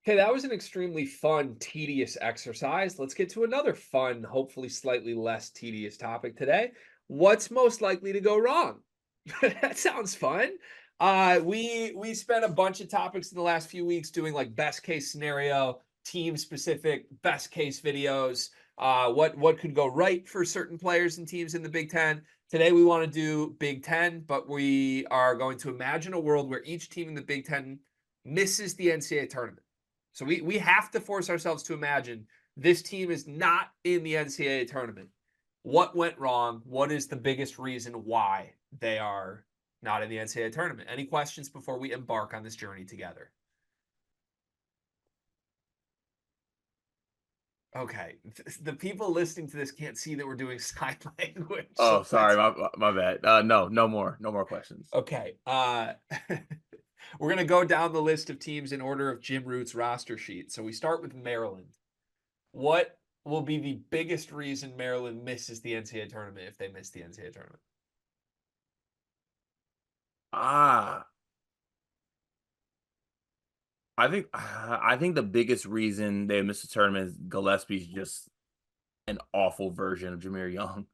Okay, that was an extremely fun, tedious exercise. Let's get to another fun, hopefully slightly less tedious topic today. What's most likely to go wrong? That sounds fun. We spent a bunch of topics in the last few weeks doing like best case scenario, team specific best case videos. What could go right for certain players and teams in the Big Ten. Today we want to do Big Ten, but we are going to imagine a world where each team in the Big Ten misses the NCAA tournament. So we have to force ourselves to imagine this team is not in the NCAA tournament. What went wrong? What is the biggest reason why they are not in the NCAA tournament? Any questions before we embark on this journey together? Okay. The people listening to this can't see that we're doing sign language. Oh, So sorry, my bad. No more questions. okay. We're going to go down the list of teams in order of Jim Root's roster sheet. So we start with Maryland. What will be the biggest reason Maryland misses the NCAA tournament if they miss the NCAA tournament? Ah, I think the biggest reason they missed the tournament is Gillespie's just an awful version of Jameer Young.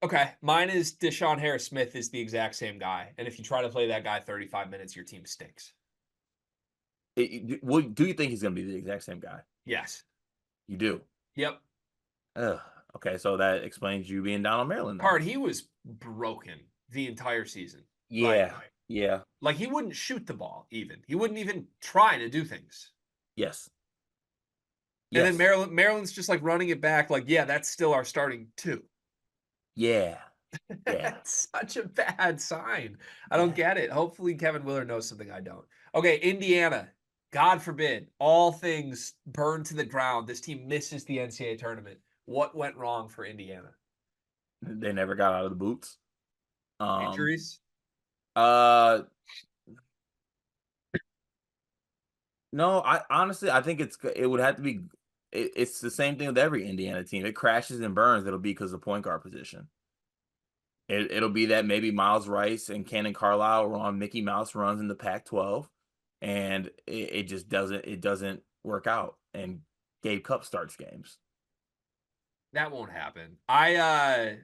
Okay, mine is Deshaun Harris-Smith is the exact same guy, and if you try to play that guy 35 minutes, your team stinks. Do you think he's going to be the exact same guy? Yes. You do. Yep. Ugh. Okay, so that explains you being down on Maryland then. Hard. He was broken the entire season. Yeah, yeah, Like he wouldn't shoot the ball even. He wouldn't even try to do things. yes, And then yes, Maryland's just like running it back. Like, yeah, that's still our starting two. yeah, yeah, That's such a bad sign. I don't yeah. get it. Hopefully, Kevin Willard knows something I don't. Okay, Indiana. God forbid, all things burn to the ground. This team misses the NCAA tournament. What went wrong for Indiana? They never got out of the boots. Um, Injuries? uh, no, I honestly I think it would have to be. It's the same thing with every Indiana team. It crashes and burns. It'll be because of point guard position. It'll be that maybe Miles Rice and Cannon Carlisle were on Mickey Mouse runs in the Pac-12, and it just doesn't work out. And Gabe Cup starts games. That won't happen. I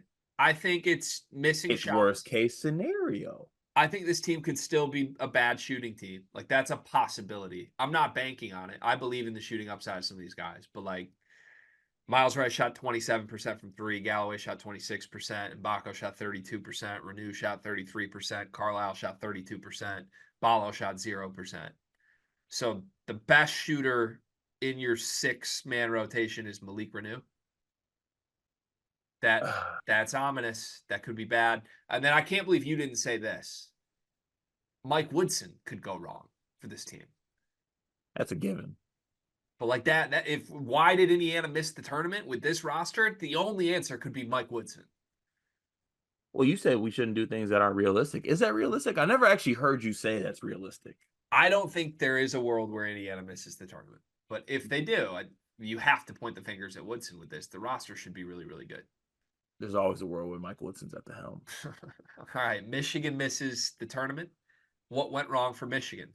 think it's missing It's worst shots. case scenario. I think this team could still be a bad shooting team. Like that's a possibility. I'm not banking on it. I believe in the shooting upside of some of these guys, but like Miles Rice shot 27% from three. Galloway shot 26%. Mbako shot 32%. Renew shot 33%. Carlisle shot 32%. Ballo shot 0%. So the best shooter in your 6-man rotation is Malik Renew. That's ominous. That could be bad. And then I can't believe you didn't say this. Mike Woodson could go wrong for this team. That's a given. But like that if why did Indiana miss the tournament with this roster? The only answer could be Mike Woodson. Well, you said we shouldn't do things that aren't realistic. Is that realistic? I never actually heard you say that's realistic. I don't think there is a world where Indiana misses the tournament. But if they do, you have to point the fingers at Woodson with this. The roster should be really, really good. There's always a world where Mike Woodson's at the helm. All right. Michigan misses the tournament. What went wrong for Michigan?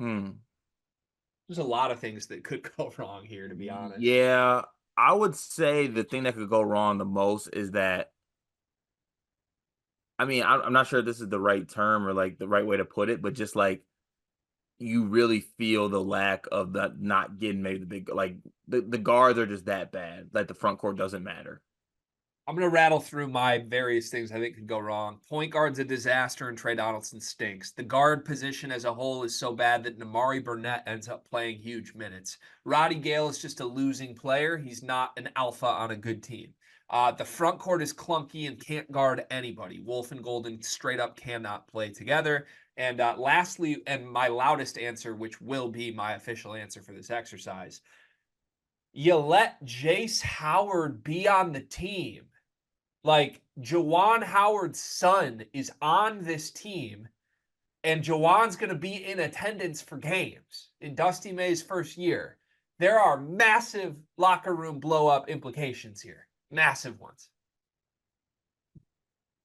Hmm. There's a lot of things that could go wrong here, to be honest. Yeah, I would say the thing that could go wrong the most is that I mean, I'm not sure if this is the right term or like the right way to put it, but just like you really feel the lack of that not getting maybe the big like the guards are just that bad. Like the front court doesn't matter. I'm going to rattle through my various things I think could go wrong. Point guard's a disaster and Trey Donaldson stinks. The guard position as a whole is so bad that Namari Burnett ends up playing huge minutes. Roddy Gale is just a losing player. He's not an alpha on a good team. The front court is clunky and can't guard anybody. Wolf and Golden straight up cannot play together. And lastly, and my loudest answer, which will be my official answer for this exercise, you let Jace Howard be on the team. Like, Jawan Howard's son is on this team, and Jawan's going to be in attendance for games in Dusty May's first year. There are massive locker room blow-up implications here. Massive ones.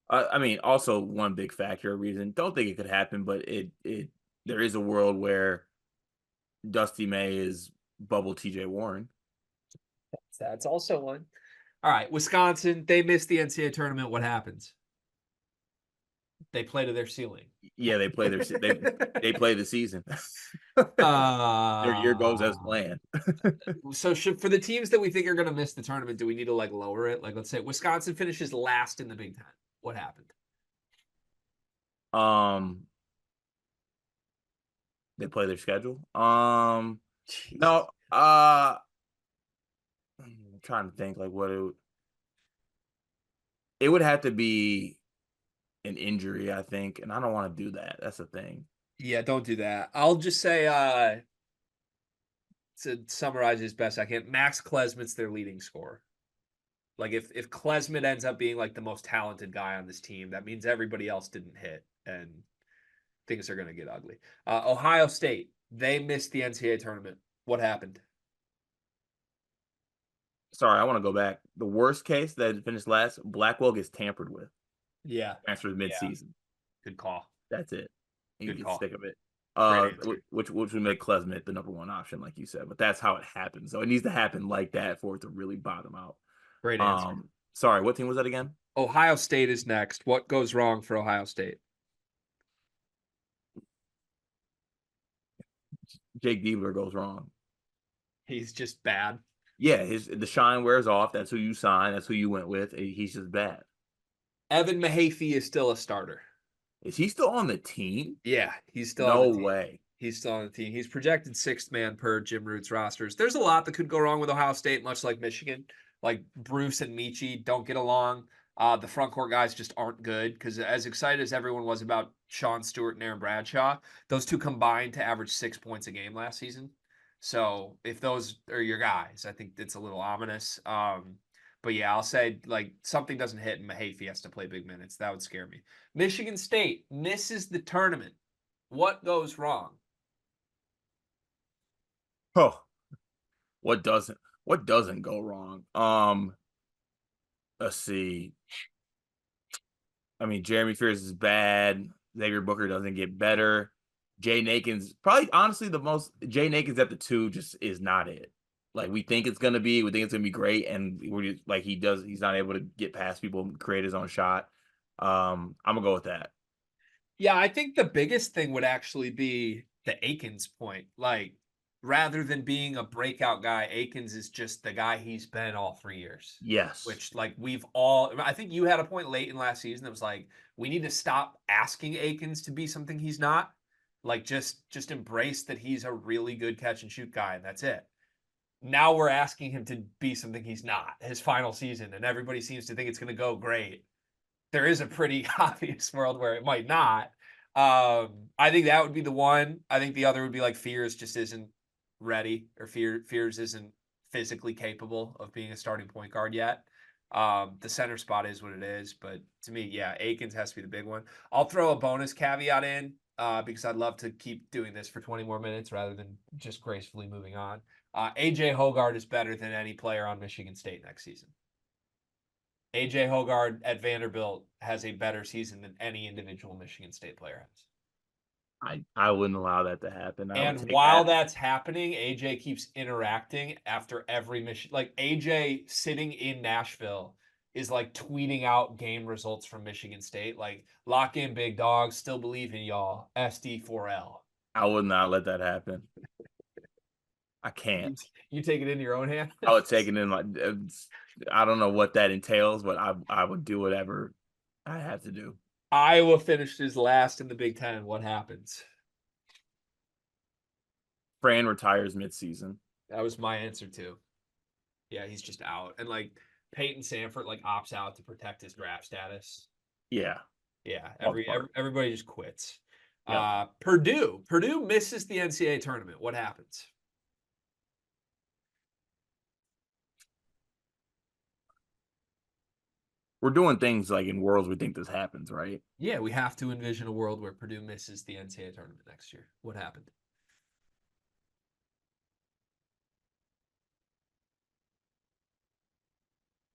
I mean, also one big factor, reason don't think it could happen, but it there is a world where Dusty May is bubble TJ Warren. That's also one. All right, Wisconsin, they missed the NCAA tournament. What happens? They play to their ceiling. Yeah, they play the season. Their year goes as uh planned. so for the teams that we think are going to miss the tournament, do we need to like lower it? Like, let's say Wisconsin finishes last in the Big Ten. What happened? Um, they play their schedule. Jesus. No, I'm trying to think like it would have to be an injury, I think, and I don't want to do that. That's the thing. Yeah, don't do that. I'll just say, to summarize as best I can, Max Klesmit's their leading scorer. Like if Klesmit ends up being like the most talented guy on this team, that means everybody else didn't hit, and things are going to get ugly. Ohio State, they missed the NCAA tournament. What happened? Sorry, I want to go back. The worst case that finished last, Blackwell gets tampered with, Yeah, transfers yeah, mid-season. good call. That's it. You Good get call. sick of it. Great answer. Which would make Klesmit the number one option, like you said. But that's how it happens. So it needs to happen like that for it to really bottom out. Great answer. Sorry, what team was that again? Ohio State is next. What goes wrong for Ohio State? Jake Diebler goes wrong. He's just bad. Yeah, the shine wears off. That's who you sign. That's who you went with. He's just bad. Evan Mahaffey is still a starter. Is he still on the team? Yeah, he's still on No the team. way. He's still on the team. He's projected sixth man per Jim Root's rosters. There's a lot that could go wrong with Ohio State, much like Michigan. Like Bruce and Michi don't get along. The front court guys just aren't good because as excited as everyone was about Sean Stewart and Aaron Bradshaw, those two combined to average 6 points a game last season. So if those are your guys, I think it's a little ominous. But yeah, I'll say like something doesn't hit and Mahaffey has to play big minutes. That would scare me. Michigan State misses the tournament. What goes wrong? Oh, what doesn't go wrong? Let's see. I mean, Jeremy Fears is bad. Xavier Booker doesn't get better. Jay Nakin's probably honestly the most. Jay Nakin's at the two just is not it. Like we think it's gonna be, we think it's gonna be great, and we're just like he's not able to get past people and create his own shot. I'm gonna go with that. Yeah, I think the biggest thing would actually be the Akins point. Like, rather than being a breakout guy, Akins is just the guy he's been all 3 years. Yes, Which, like, we've all. I think you had a point late in last season that was like, we need to stop asking Akins to be something he's not. Like, just embrace that he's a really good catch and shoot guy, and that's it. Now we're asking him to be something he's not. His final season, and everybody seems to think it's going to go great. There is a pretty obvious world where it might not. I think that would be the one. I think the other would be like Fears just isn't ready, or Fears isn't physically capable of being a starting point guard yet. The center spot is what it is, but to me, yeah, Akins has to be the big one. I'll throw a bonus caveat in because I'd love to keep doing this for 20 more minutes rather than just gracefully moving on. AJ Hoggard is better than any player on Michigan State next season. AJ Hoggard at Vanderbilt has a better season than any individual Michigan State player has. I wouldn't allow that to happen. I would And take while that. that's happening, AJ keeps interacting after every mission. Like AJ sitting in Nashville is like tweeting out game results from Michigan State. Like, lock in, big dogs. Still believe in y'all. SD4L. I would not let that happen. I You, can't. you take it into your own hands. I would take it in like I don't know what that entails, but I would do whatever I have to do. Iowa finishes last in the Big Ten. What happens? Fran retires midseason. That was my answer too. Yeah, he's just out. And like Peyton Sanford like opts out to protect his draft status. Yeah, Yeah, all smart. everybody just quits. Yep. Purdue misses the NCAA tournament. What happens? We're doing things like in worlds we think this happens, right? Yeah, we have to envision a world where Purdue misses the NCAA tournament next year. What happened?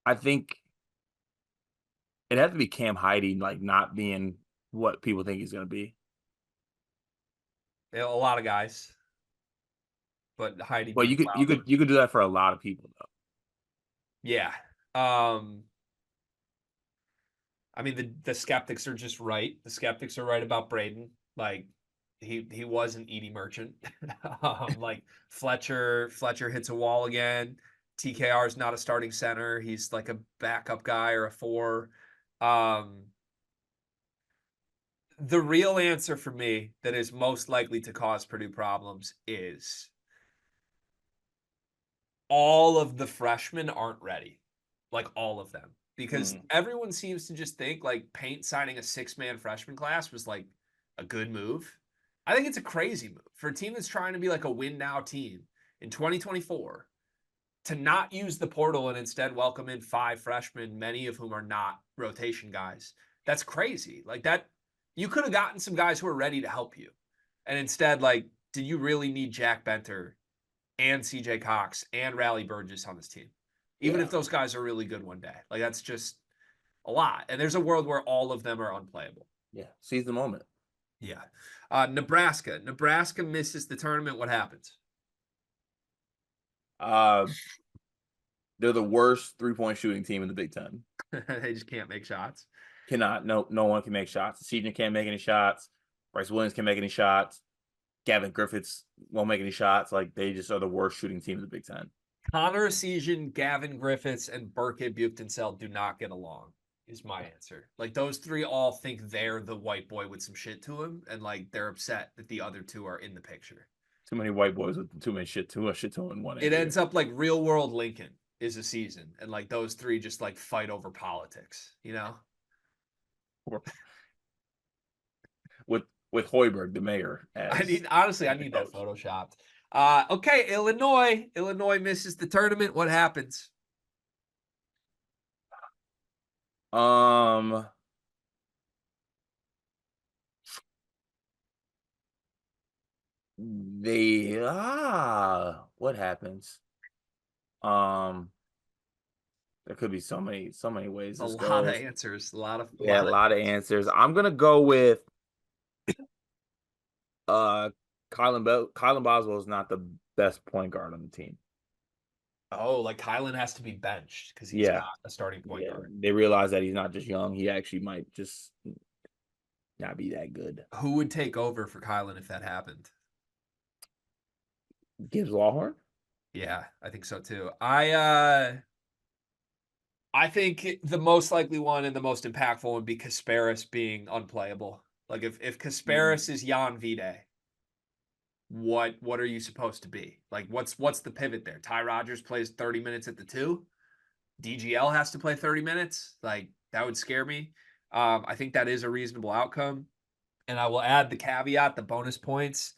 I think It had to be Cam Heide, like not being what people think he's going to be. A lot of guys, but Heidi Well, being loud. you could do that for a lot of people though. Yeah. I mean, the skeptics are just right. The skeptics are right about Braden. Like he was an Edie Merchant. Like Fletcher hits a wall again. TKR is not a starting center. He's like a backup guy or a four. Um, the real answer for me that is most likely to cause Purdue problems is all of the freshmen aren't ready. Like all of them. Because everyone seems to just think like Paint signing a 6-man freshman class was like a good move. I think it's a crazy move for a team that's trying to be like a win now team in 2024 to not use the portal and instead welcome in 5 freshmen, many of whom are not rotation guys. That's crazy. Like that, you could have gotten some guys who are ready to help you. And instead, like, did you really need Jack Benter and CJ Cox and Raleigh Burgess on this team? Even if those guys are really good one day. Like that's just a lot. And there's a world where all of them are unplayable. Yeah. Seize the moment. Yeah. Nebraska. Nebraska misses the tournament. What happens? They're the worst 3-point shooting team in the Big Ten. They just can't make shots. Cannot. No one can make shots. Seaton can't make any shots. Bryce Williams can't make any shots. Gavin Griffiths won't make any shots. Like they just are the worst shooting team in the Big Ten. Connor Essegian, Gavin Griffiths, and Berke Buchtenseld do not get along, is my answer. Like those 3 all think they're the white boy with some shit to him, and like they're upset that the other 2 are in the picture. Too many white boys with too much shit to in one. It ends up like real world Lincoln is a season, and like those 3 just like fight over politics, you know? With Hoiberg, the mayor. I need that photoshopped. Okay, Illinois. Illinois misses the tournament. What happens? What happens? There could be so many ways this goes. A lot of answers. A lot of answers. I'm gonna go with Kylan Boswell is not the best point guard on the team. Oh, like Kylan has to be benched because he's not a starting point guard. They realize that he's not just young; he actually might just not be that good. Who would take over for Kylan if that happened? Gibbs Lawhorn? Yeah, I think so too. I think the most likely one and the most impactful would be Kasparis being unplayable. Like if Kasparis is Jan Vide, what are you supposed to be? Like what's the pivot there? Ty Rodgers plays 30 minutes at the 2. DGL has to play 30 minutes. Like that would scare me. I think that is a reasonable outcome. And I will add the caveat, the bonus points.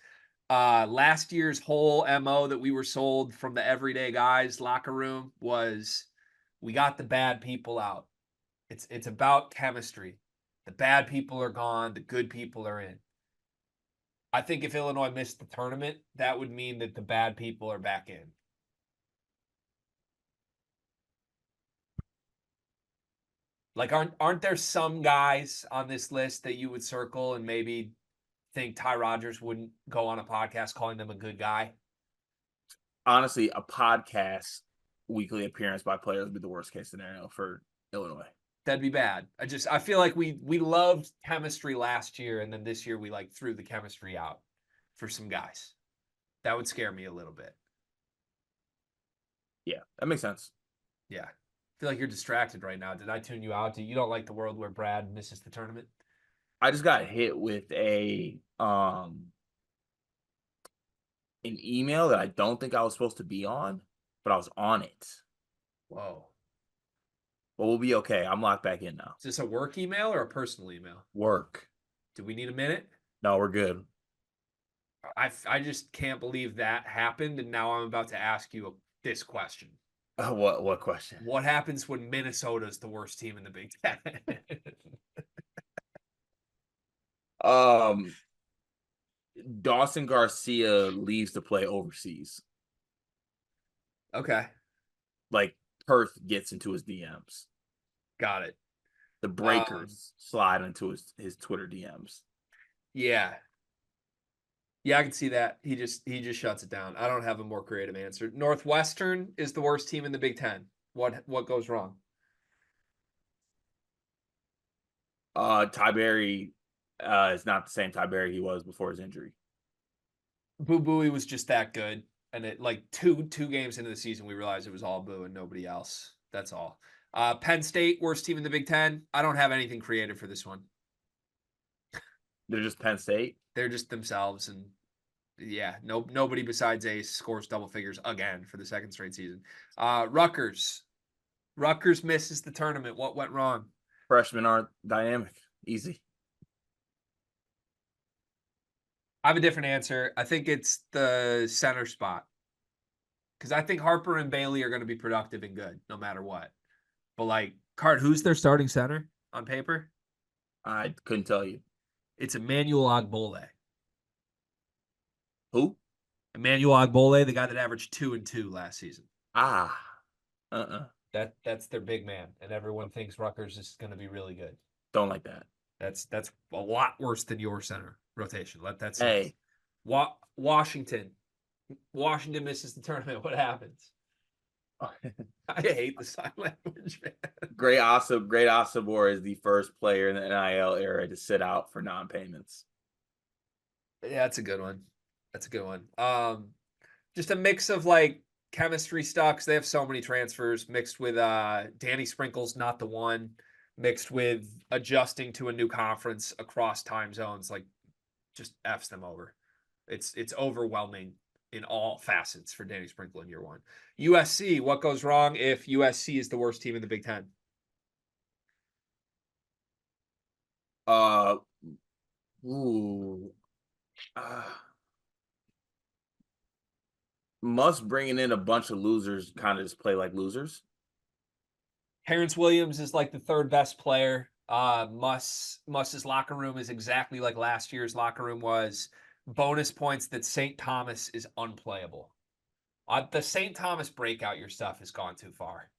Last year's whole MO that we were sold from the everyday guys locker room was we got the bad people out. It's about chemistry. The bad people are gone, the good people are in. I think if Illinois missed the tournament, that would mean that the bad people are back in. Like, aren't there some guys on this list that you would circle and maybe think Ty Rodgers wouldn't go on a podcast calling them a good guy? Honestly, a podcast weekly appearance by players would be the worst case scenario for Illinois. That'd be bad. I feel like we loved chemistry last year, and then this year we like threw the chemistry out for some guys. That would scare me a little bit. Yeah, that makes sense. Yeah. I feel like you're distracted right now. Did I tune you out? You don't like the world where Brad misses the tournament? I just got hit with an email that I don't think I was supposed to be on, but I was on it. Whoa. But we'll be okay. I'm locked back in now. Is this a work email or a personal email? Work. Do we need a minute? No, we're good. I just can't believe that happened, and now I'm about to ask you this question. What question? What happens when Minnesota's the worst team in the Big Ten? Dawson Garcia leaves to play overseas. Okay. Like Perth gets into his DMs. Got it. The Um, breakers slide into his Twitter DMs. yeah. Yeah, I can see that. He just shuts it down. I don't have a more creative answer. Northwestern is the worst team in the Big Ten. What goes wrong? Tiberi is not the same Tiberi he was before his injury. Boo Booey was just that good. And it like two games into the season, we realized it was all Boo and nobody else. That's all. Penn State, worst team in the Big Ten. I don't have anything creative for this one. They're just Penn State. They're just themselves, and yeah, nobody besides Ace scores double figures again for the second straight season. Rutgers. Rutgers misses the tournament. What went wrong? Freshmen aren't dynamic. Easy. I have a different answer. I think it's the center spot. Because I think Harper and Bailey are going to be productive and good no matter what. But like, Card, who's their starting center on paper? I couldn't tell you. It's Emmanuel Ogbole. Who? Emmanuel Ogbole, the guy that averaged 2 and 2 last season. Ah. Uh-uh. That's their big man, and everyone thinks Rutgers is going to be really good. Don't like that. That's a lot worse than your center rotation. Let that sink. Hey. Washington. Washington misses the tournament. What happens? I hate the sign language, man. Great Osibor is the first player in the NIL era to sit out for non-payments. Yeah, that's a good one. That's a good one. Just a mix of like chemistry stuff, 'cause they have so many transfers mixed with Danny Sprinkle's not the one, mixed with adjusting to a new conference across time zones, like just F's them over. It's overwhelming in all facets for Danny Sprinkle in year one. USC, what goes wrong if USC is the worst team in the Big Ten? Uh, ooh. Must bringing in a bunch of losers kind of just play like losers. Terrence Williams is like the third best player. Muss's locker room is exactly like last year's locker room was. Bonus points that St. Thomas is unplayable. The St. Thomas breakout your stuff has gone too far.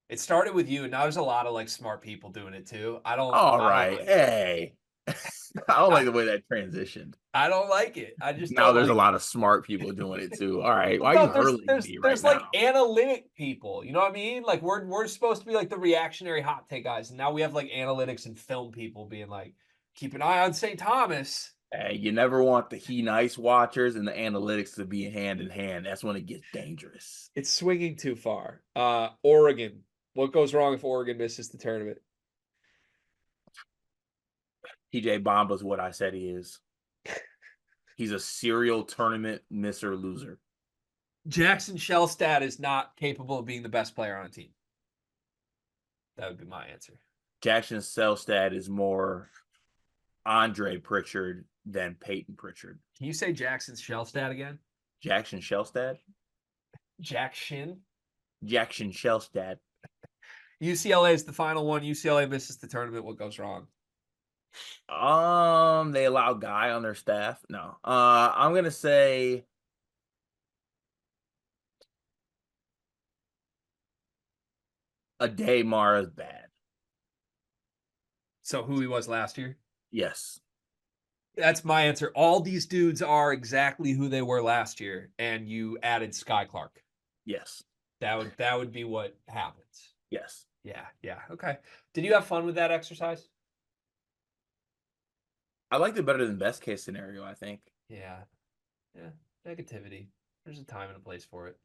It started with you, and now there's a lot of like smart people doing it too. All I don't right. like it. Hey. I don't like the way that transitioned. I don't like it. I just Now don't there's a like lot of smart people doing it too. All right. Why are you no, hurling me right there's like now? analytic people. You know what I mean? Like we're supposed to be like the reactionary hot take guys, and now we have like analytics and film people being like, keep an eye on St. Thomas. Hey, you never want the he nice watchers and the analytics to be hand in hand. That's when it gets dangerous. It's swinging too far. Oregon. What goes wrong if Oregon misses the tournament? TJ Bomba's what I said he is. He's a serial tournament misser loser. Jackson Shellstad is not capable of being the best player on a team. That would be my answer. Jackson Selstad is more Andre Pritchard than Peyton Pritchard. Can you say Jackson Shellstad again? Jackson Shellstad? Jack Shin? Jackson Shellstad. UCLA is the final one. UCLA misses the tournament. What goes wrong? They allow Guy on their staff. No. I'm gonna say a day Mara's bad. So who he was last year? Yes. That's my answer. All these dudes are exactly who they were last year, and you added Sky Clark. Yes. That would be what happens. Yes. Yeah. Okay. Did you have fun with that exercise? I liked it better than best case scenario, I think. Yeah. Negativity. There's a time and a place for it.